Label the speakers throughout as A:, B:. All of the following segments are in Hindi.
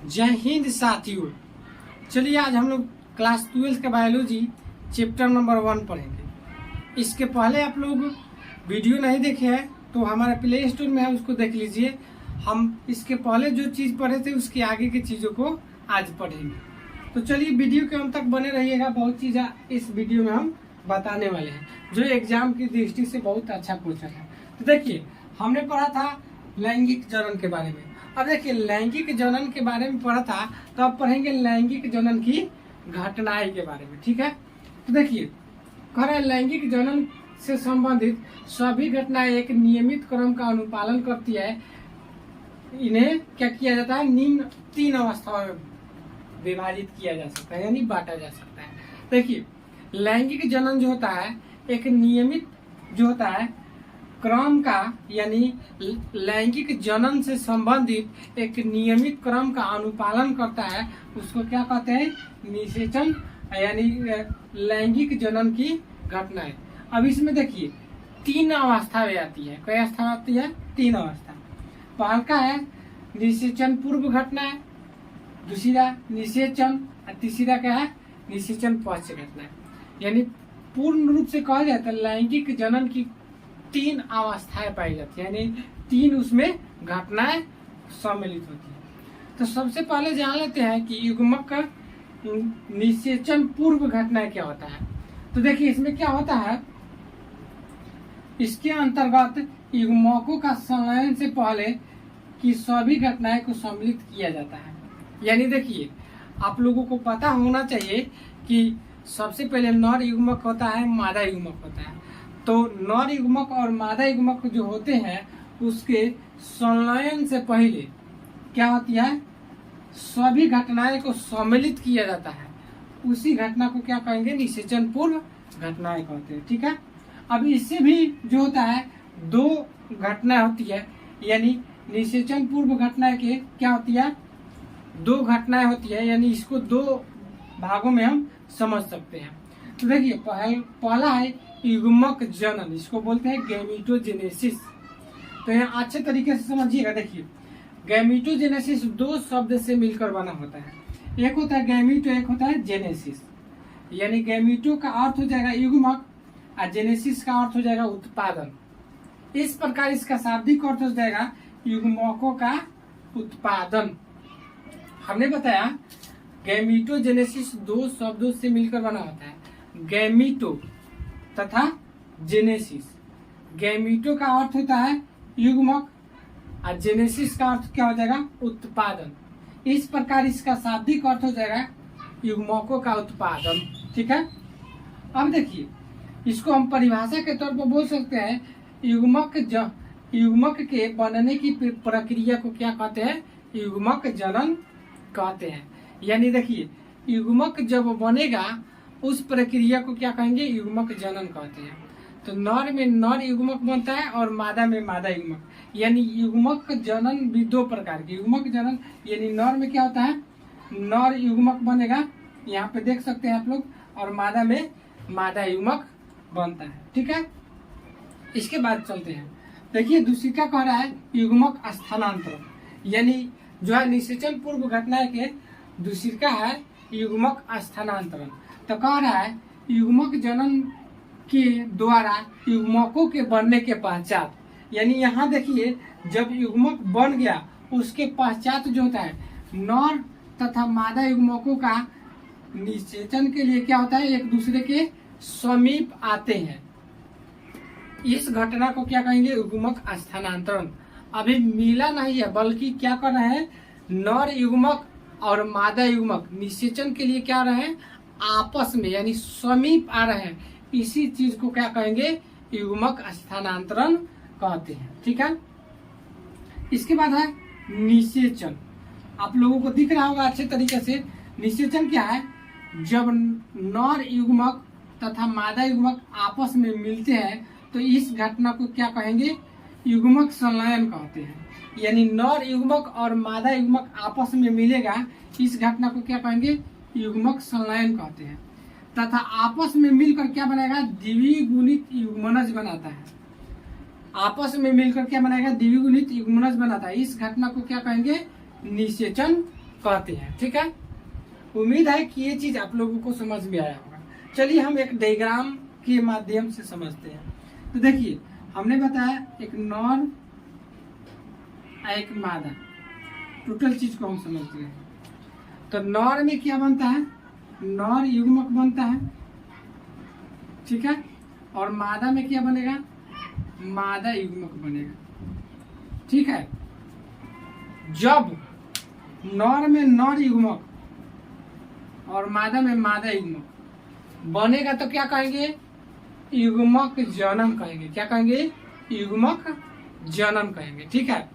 A: जय हिंद साथियों। चलिए आज हम लोग क्लास 12 का बायोलॉजी चैप्टर नंबर 1 पढ़ेंगे। इसके पहले आप लोग वीडियो नहीं देखे हैं तो हमारे प्ले स्टोर में है, उसको देख लीजिए। हम इसके पहले जो चीज़ पढ़े थे उसके आगे की चीज़ों को आज पढ़ेंगे। तो चलिए वीडियो के अंत तक बने रहिएगा। बहुत चीज़ें इस वीडियो में हम बताने वाले हैं जो एग्जाम की दृष्टि से बहुत अच्छा क्वेश्चन है। तो देखिए हमने पढ़ा था लैंगिक जनन के बारे में। अब देखिए लैंगिक जनन के बारे में पढ़ा था, तो अब पढ़ेंगे लैंगिक जनन की घटनाएं के बारे में। ठीक है, तो देखिए कह रहा है लैंगिक जनन से संबंधित सभी घटनाएं एक नियमित क्रम का अनुपालन करती है। इन्हें क्या किया जाता है, निम्न 3 अवस्थाओं में विभाजित किया जा सकता है, यानी बांटा जा सकता है। देखिए लैंगिक जनन जो होता है एक नियमित जो होता है क्रम का, यानी लैंगिक जनन से संबंधित एक नियमित क्रम का अनुपालन करता है, उसको क्या कहते हैं, निषेचन, यानी लैंगिक जनन की घटनाएं। अब इसमें देखिए 3 अवस्थाएं आती है। कई अवस्था आती है? 3 अवस्था। पहला का है निषेचन पूर्व घटनाएं, दूसरा निषेचन और तीसरा क्या है, निषेचन पश्च घटनाएं। यानी पूर्ण रूप से कहा जाए तो लैंगिक जनन की 3 अवस्थाएं पाई जाती है, यानी 3 उसमें घटनाएं सम्मिलित होती है। तो सबसे पहले जान लेते हैं कि युग्मक का निषेचन पूर्व घटनाएं क्या होता है। तो देखिए इसमें क्या होता है, इसके अंतर्गत युग्मकों का संलयन से पहले की सभी घटनाएं को सम्मिलित किया जाता है। यानी देखिए आप लोगों को पता होना चाहिए कि सबसे पहले नर युग्मक होता है, मादा युग्मक होता है। तो नर युग्मक और मादा युग्मक जो होते हैं उसके संलयन से पहले क्या होती है, सभी घटनाएं को सम्मिलित किया जाता है। उसी घटना को क्या कहेंगे, निषेचन पूर्व घटनाएं कहते हैं। ठीक है, अब इससे भी जो होता है 2 घटनाएं होती है, यानी निषेचन पूर्व घटनाएं के क्या होती है, 2 घटनाएं होती है, यानी इसको 2 भागों में हम समझ सकते हैं। तो देखिए पहला है युग्मक जनन, इसको बोलते हैं गैमीटोजेनेसिस। तो यहाँ अच्छे तरीके से समझिएगा। देखिए गैमीटोजेनेसिस 2 शब्द से मिलकर बना होता है। एक होता है गैमीटो, एक होता है जेनेसिस। यानी गैमीटो का अर्थ हो जाएगा युग्मक और जेनेसिस का अर्थ हो जाएगा उत्पादन। इस प्रकार इसका शाब्दिक अर्थ हो जाएगा युग्मकों का उत्पादन। हमने बताया गैमीटोजेनेसिस 2 शब्दों से मिलकर बना होता है, गैमीटो तथा जेनेसिस। गैमीटो का अर्थ होता है युग्मक और जेनेसिस का अर्थ क्या हो जाएगा, उत्पादन। इस प्रकार इसका शाब्दिक अर्थ हो जाएगा युग्मकों का उत्पादन। ठीक है, अब देखिए इसको हम परिभाषा के तौर पर बोल सकते हैं, युग्मक के बनने की प्रक्रिया को क्या कहते हैं, युग्मक जनन कहते हैं। यानी देखिए युग्मक जब बनेगा उस प्रक्रिया को क्या कहेंगे, युग्मक जनन कहते हैं। तो नर में नर युग्मक बनता है और मादा में मादा युग्मक। यानी युग्मक जनन भी 2 प्रकार के, युग्मक जनन यानी नर में क्या होता है, नर युग्मक बनेगा, यहाँ पे देख सकते हैं आप लोग, और मादा में मादा युग्मक बनता है। ठीक है, इसके बाद चलते हैं। देखिए दूसरा कह रहा है युग्मक स्थानांतरण, यानी जो है निषेचन पूर्व घटना के दूसरा है युग्मक स्थानांतरण। तो कह रहा है युग्मक जनन के द्वारा युग्मकों के बनने के पश्चात, यानी यहाँ देखिए जब युग्मक बन गया उसके पश्चात जो होता है नर तथा मादा युग्मकों का निषेचन के लिए क्या होता है, एक दूसरे के समीप आते हैं। इस घटना को क्या कहेंगे, युग्मक स्थानांतरण। अभी मिला नहीं है, बल्कि क्या कर रहे हैं, नर युग्मक और मादा युग्मक निषेचन के लिए क्या रहे हैं, आपस में यानी समीप आ रहे हैं। इसी चीज को क्या कहेंगे, युग्मक स्थानांतरण कहते हैं। ठीक है, इसके बाद है निषेचन। आप लोगों को दिख रहा होगा अच्छे तरीके से। निषेचन क्या है, जब नर युग्मक तथा मादा युग्मक आपस में मिलते हैं तो इस घटना को क्या कहेंगे, युग्मक संलयन कहते हैं। यानी नर युग्मक और मादा युग्मक आपस में मिलेगा, इस घटना को क्या कहेंगे, युग्मक संलयन कहते हैं। तथा आपस में मिलकर क्या बनाएगा, द्विगुणित युग्मनज बनाता है। आपस में मिलकर क्या बनाएगा, द्विगुणित युग्मनज बनाता है। इस घटना को क्या कहेंगे, निषेचन कहते हैं। ठीक है, उम्मीद है कि ये चीज आप लोगों को समझ में आया होगा। चलिए हम एक डायग्राम के माध्यम से समझते हैं। तो देखिए, हमने बताया एक नर एक मादा, टोटल चीज को हम समझते हैं। तो नर में क्या बनता है, नर युग्मक बनता है। ठीक है, और मादा में क्या बनेगा, मादा युग्मक बनेगा। ठीक है, जब नर में नर युग्मक और मादा में मादा युग्मक बनेगा तो क्या कहेंगे, युग्मक जनन कहेंगे। क्या कहेंगे, युग्मक जनन कहेंगे। ठीक है,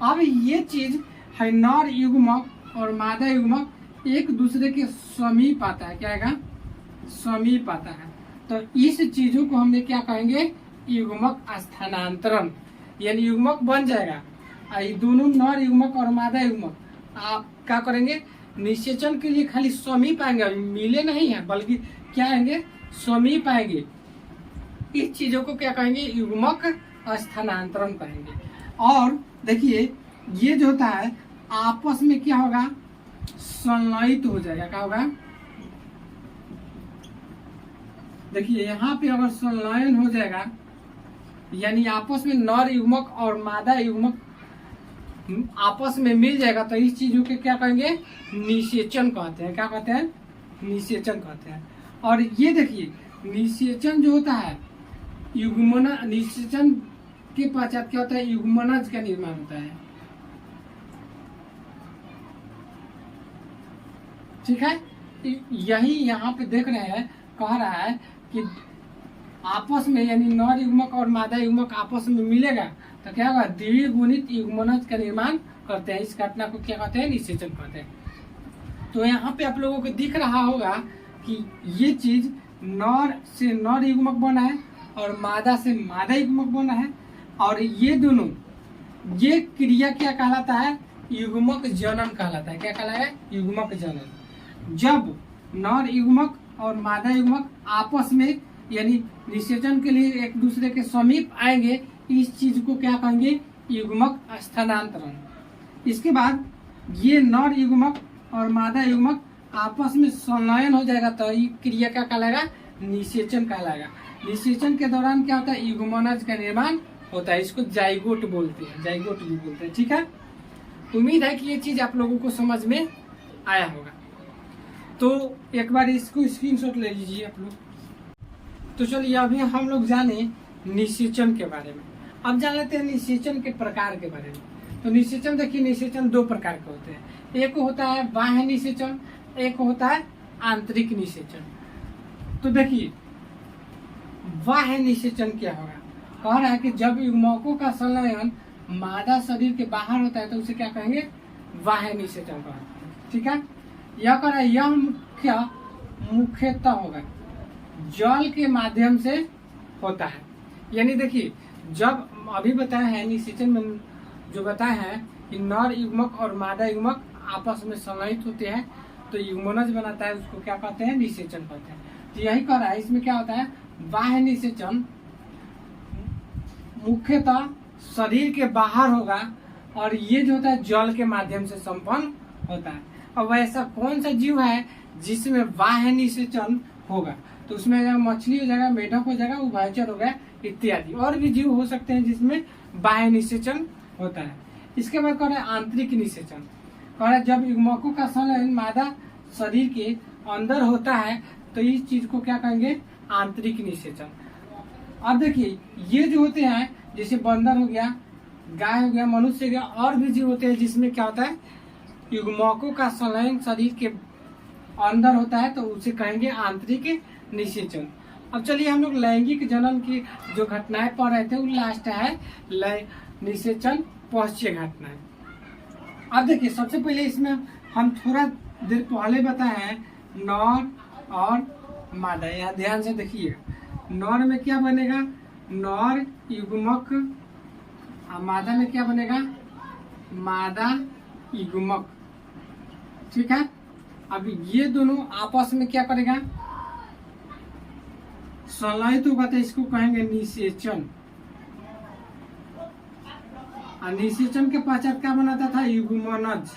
A: अब ये चीज है, नर युग्मक और मादा युग्मक एक दूसरे के समीप आता है। क्या आएगा, समीप आता है। तो इस चीजों को हमने क्या कहेंगे, युग्मक स्थानांतरण, यानी युग्मक बन जाएगा। ये दोनों नर युग्मक और मादा युग्मक आप क्या करेंगे, निषेचन के लिए खाली समीप आएंगे, मिले नहीं है, बल्कि क्या आएंगे, समीप आएंगे। इस चीजों को क्या कहेंगे, युग्मक स्थानांतरण कहेंगे। और देखिए, ये जो होता है आपस में क्या होगा, संलयित हो जाएगा। क्या होगा, देखिए यहाँ पे अगर संलयन हो जाएगा, यानी आपस में नर युग्मक और मादा युग्मक आपस में मिल जाएगा, तो इस चीजों के क्या कहेंगे, निषेचन कहते हैं। क्या कहते हैं, निषेचन कहते हैं। और ये देखिए, निषेचन जो होता है, युग्मन, निषेचन के पश्चात क्या होता है, युग्मनज का निर्माण होता है। ठीक है, यही यहाँ पे देख रहे हैं, कह रहा है कि आपस में, यानी नर युग्मक और मादा युग्मक आपस में मिलेगा तो क्या होगा, द्विगुणित युग्मनज का निर्माण करते हैं। इस घटना को क्या कहते हैं, निषेचन कहते हैं। तो यहाँ पे आप लोगों को दिख रहा होगा कि ये चीज नर से नर युग्मक बना है और मादा से मादा युग्मक बना है। और ये दोनों, ये क्रिया क्या कहलाता है, युग्मक जनन कहलाता है। क्या कहलाता है, युग्मक जनन। जब नर युग्मक और मादा युग्मक आपस में, यानी निषेचन के लिए एक दूसरे के समीप आएंगे, इस चीज को क्या कहेंगे, युग्मक स्थानांतरण। इसके बाद ये नर युग्मक और मादा युग्मक आपस में संलयन हो जाएगा, तो ये क्रिया क्या कहलाएगा, निषेचन कहलाएगा। निषेचन के दौरान क्या होता है, युग्मनज का निर्माण होता है। इसको जाइगोट बोलते हैं, जाइगोट भी बोलते हैं। ठीक है, उम्मीद है कि ये चीज आप लोगों को समझ में आया होगा। तो एक बार इसको स्क्रीनशॉट ले लीजिए आप लोग। तो चलिए अभी हम लोग जाने निषेचन के बारे में। अब जान लेते हैं निषेचन के प्रकार के बारे में। तो निषेचन देखिए, निषेचन दो प्रकार के होते हैं। एक होता है बाह्य निषेचन, एक होता है आंतरिक निषेचन। तो देखिए, बाह्य निषेचन क्या होगा, कह रहा है कि जब युग्मकों का संलयन मादा शरीर के बाहर होता है तो उसे क्या कहेंगे, बाह्य निषेचन कहते हैं। ठीक है, यह कह रहा है, यह मुख्यतः होगा जल के माध्यम से होता है। यानी देखिए, जब अभी बताया है निषेचन में जो बताया है कि नर युग्मक और मादा युग्मक आपस में संलयित होते हैं तो युग्मनज बनाता है, उसको क्या कहते हैं, निषेचन कहते हैं। तो यही कह रहा है, इसमें क्या होता है, बाह्य निषेचन मुख्यतः शरीर के बाहर होगा और ये जो होता है जल के माध्यम से संपन्न होता है। अब ऐसा कौन सा जीव है जिसमें बाह्य निषेचन होगा, तो उसमें मछली हो जाएगा, मेढक हो जाएगा, उभयचर हो गया इत्यादि। और भी जीव हो सकते हैं जिसमें बाह्य निषेचन होता है। इसके बाद कह रहे हैं आंतरिक निषेचन। कह रहे हैं जब युग्मकों का संलयन मादा शरीर के अंदर होता है तो इस चीज को क्या कहेंगे, आंतरिक निषेचन। अब देखिए, ये जो होते हैं, जैसे बंदर हो गया, गाय हो गया, मनुष्य हो गया, और भी जीव होते हैं जिसमें क्या होता है, युग्मकों का संलयन शरीर के अंदर होता है तो उसे कहेंगे आंतरिक निषेचन। अब चलिए हम लोग लैंगिक जनन की जो घटनाएं पढ़ रहे थे वो लास्ट है निषेचन पश्चीय घटनाएं। अब देखिए, सबसे पहले इसमें हम थोड़ा देर पहले बताए हैं नर और मादा। यहाँ ध्यान से देखिए, नर में क्या बनेगा, नर युग्मक, मादा में क्या बनेगा, मादा युग्मक। ठीक है, अब ये दोनों आपस में क्या करेगा, संलयित होगा, तो इसको कहेंगे निषेचन। और निषेचन के पश्चात क्या बनाता था, युग्मनज।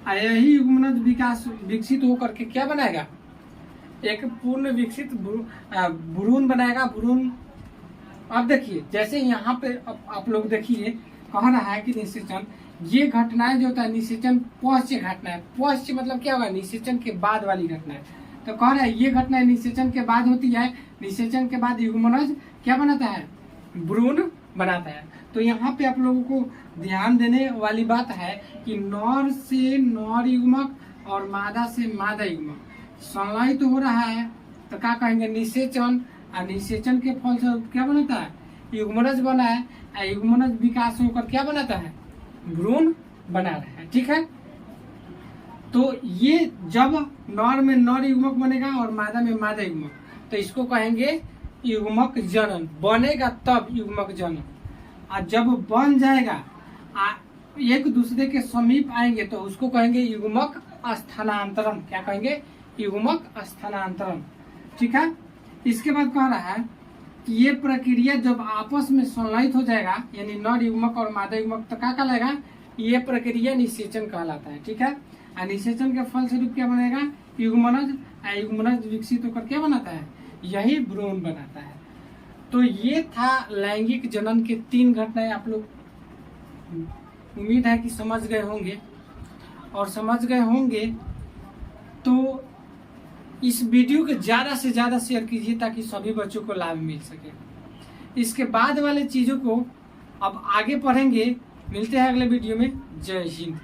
A: यही युग्मनज विकास विकसित होकर के क्या बनाएगा, एक पूर्ण विकसित भ्रूण बनाएगा। भ्रूण, अब देखिए जैसे यहाँ पे आप लोग देखिए कह रहा है कि निषेचन, ये घटनाएं जो होता है निषेचन पश्च घटनाएं, पश्च मतलब क्या होगा, निषेचन के बाद वाली घटनाएं। तो कह रहा है ये घटनाएं निषेचन के बाद होती है, निषेचन के बाद युग्मनज क्या बनाता है, भ्रूण बनाता है। तो यहाँ पे आप लोगों को ध्यान देने वाली बात है कि नर से नर युग्मक और मादा से मादा युग्मक संलयित हो रहा है, तो क्या कहेंगे, निषेचन। और निषेचन के फलस्वरूप क्या बनाता है, युग्मनज बना है। युग्मनज विकास होकर क्या बनाता है, भ्रूण बना रहा है। ठीक है, तो ये जब नर में नर युग्मक बनेगा और मादा में मादा युग्मक, तो इसको कहेंगे युग्मक जनन, बनेगा तब युग्मक जनन। और जब बन जाएगा एक दूसरे के समीप आएंगे तो उसको कहेंगे युग्मक स्थानांतरण। क्या कहेंगे, युग्मक स्थानांतरण। ठीक है, इसके बाद कह रहा है कि ये प्रक्रिया जब आपस में संलयित हो जाएगा, यानी नर युग्मक और मादा युग्मक, तो क्या कहलाएगा, ये प्रक्रिया निषेचन कहलाता है। ठीक है, और निषेचन के फलस्वरूप क्या बनेगा, युग्मनज। युग्मनज विकसित होकर क्या बनाता है, यही भ्रूण बनाता है। तो ये था लैंगिक जनन के 3 घटनाएं। आप लोग उम्मीद है कि समझ गए होंगे, और समझ गए होंगे तो इस वीडियो को ज़्यादा से ज़्यादा शेयर कीजिए ताकि सभी बच्चों को लाभ मिल सके। इसके बाद वाले चीज़ों को अब आगे पढ़ेंगे। मिलते हैं अगले वीडियो में। जय हिंद।